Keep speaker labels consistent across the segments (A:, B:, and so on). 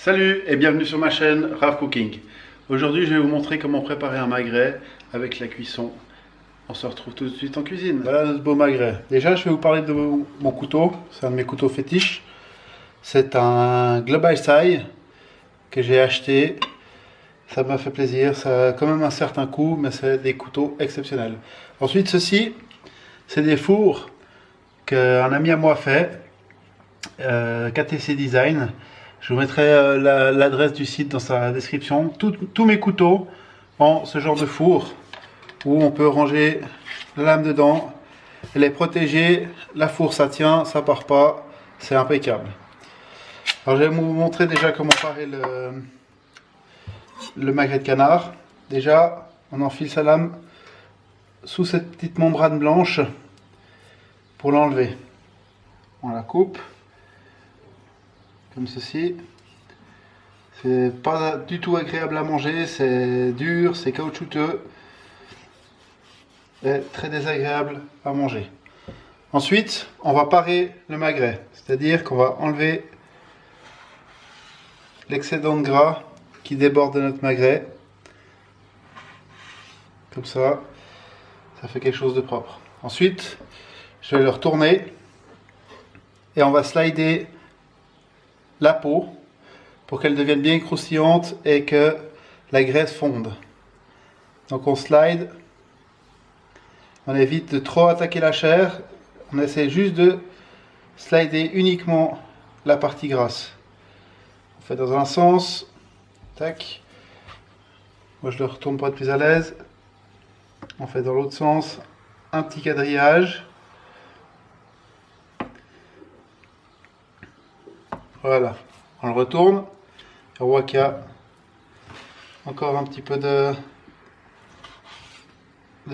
A: Salut et bienvenue sur ma chaîne Rav Cooking. Aujourd'hui je vais vous montrer comment préparer un magret avec la cuisson. On se retrouve tout de suite en cuisine. Voilà notre beau magret. Déjà je vais vous parler de mon couteau, c'est un de mes couteaux fétiches. C'est un Global Size que j'ai acheté. Ça m'a fait plaisir, ça a quand même un certain coût mais c'est des couteaux exceptionnels. Ensuite ceci, c'est des fours qu'un ami à moi fait, KTC Design. Je vous mettrai l'adresse du site dans sa description. Tous mes couteaux ont ce genre de four où on peut ranger la lame dedans. Elle est protégée, la four ça tient, ça part pas, c'est impeccable. Alors je vais vous montrer déjà comment parer le magret de canard. Déjà, on enfile sa lame sous cette petite membrane blanche pour l'enlever. On la coupe. Comme ceci. C'est pas du tout agréable à manger, c'est dur, c'est caoutchouteux et très désagréable à manger. Ensuite, on va parer le magret, c'est-à-dire qu'on va enlever l'excédent de gras qui déborde de notre magret. Comme ça, ça fait quelque chose de propre. Ensuite, je vais le retourner et on va slider la peau pour qu'elle devienne bien croustillante et que la graisse fonde. Donc on slide, on évite de trop attaquer la chair, on essaie juste de slider uniquement la partie grasse. On fait dans un sens, tac, moi je le retourne pour être plus à l'aise, on fait dans l'autre sens, un petit quadrillage. Voilà, on le retourne, on voit qu'il y a encore un petit peu de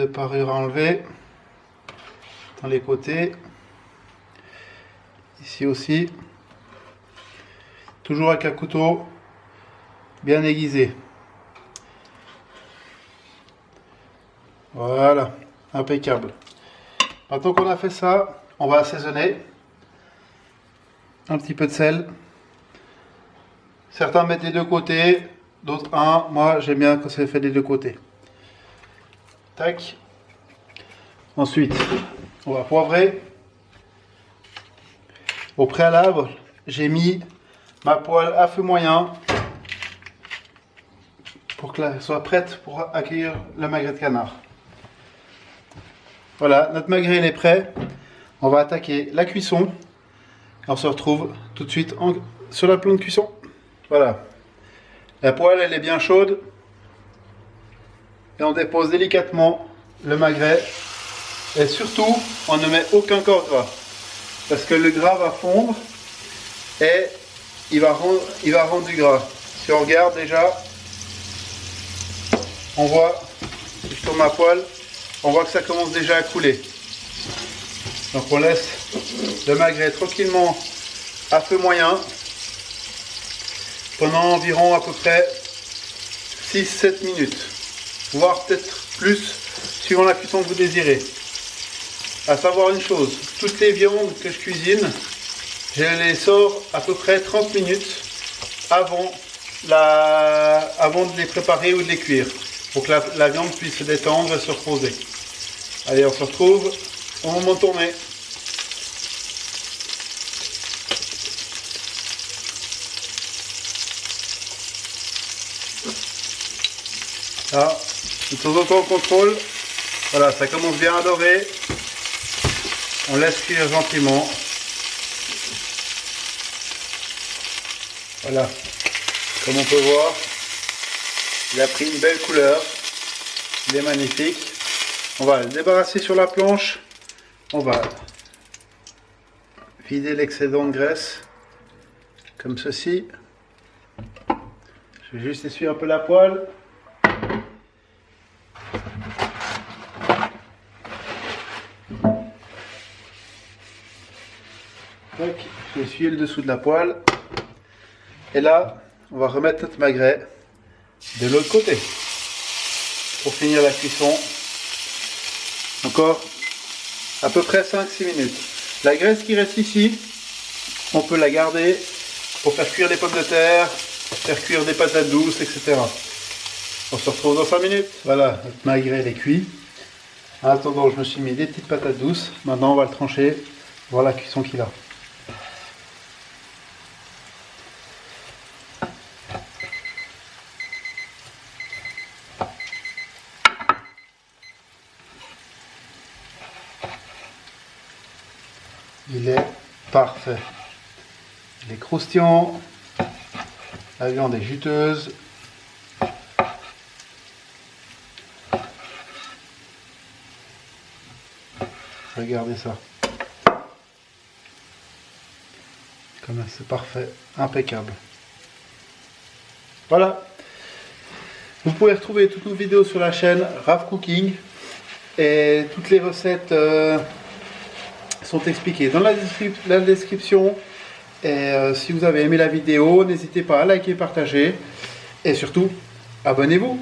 A: parure à enlever dans les côtés, ici aussi, toujours avec un couteau bien aiguisé. Voilà, impeccable. Maintenant qu'on a fait ça, on va assaisonner. Un petit peu de sel. Certains mettent des deux côtés, d'autres un. Moi j'aime bien quand c'est fait des deux côtés. Tac. Ensuite, on va poivrer. Au préalable, j'ai mis ma poêle à feu moyen pour qu'elle soit prête pour accueillir le magret de canard. Voilà, notre magret il est prêt. On va attaquer la cuisson. On se retrouve tout de suite sur la planche de cuisson. Voilà. La poêle elle est bien chaude. Et on dépose délicatement le magret. Et surtout, on ne met aucun corps gras. Parce que le gras va fondre et il va rendre du gras. Si on regarde déjà, on voit, si je tourne ma poêle, on voit que ça commence déjà à couler. Donc on laisse le magret tranquillement à feu moyen pendant environ à peu près 6-7 minutes, voire peut-être plus suivant la cuisson que vous désirez. À savoir une chose, toutes les viandes que je cuisine, je les sors à peu près 30 minutes avant de les préparer ou de les cuire, pour que la viande puisse se détendre et se reposer. Allez, on se retrouve au moment de tourner. Là, de temps en temps on contrôle. Voilà, ça commence bien à dorer. On laisse cuire gentiment. Voilà, comme on peut voir, il a pris une belle couleur. Il est magnifique. On va le débarrasser sur la planche. On va vider l'excédent de graisse comme ceci. Je vais juste essuyer un peu la poêle. Je vais essuyer le dessous de la poêle. Et là, on va remettre notre magret de l'autre côté pour finir la cuisson. Encore à peu près 5-6 minutes. La graisse qui reste ici, on peut la garder pour faire cuire les pommes de terre, faire cuire des patates douces, etc. On se retrouve dans 5 minutes. Voilà, notre magret il est cuit. En attendant, je me suis mis des petites patates douces. Maintenant, on va le trancher, voir la cuisson qu'il a. Il est parfait. Il est croustillant. La viande est juteuse. Regardez ça. Comme ça, c'est parfait. Impeccable. Voilà. Vous pouvez retrouver toutes nos vidéos sur la chaîne Raf Cooking. Et toutes les recettes sont expliquées dans la description. Et si vous avez aimé la vidéo, n'hésitez pas à liker, partager. Et surtout, abonnez-vous.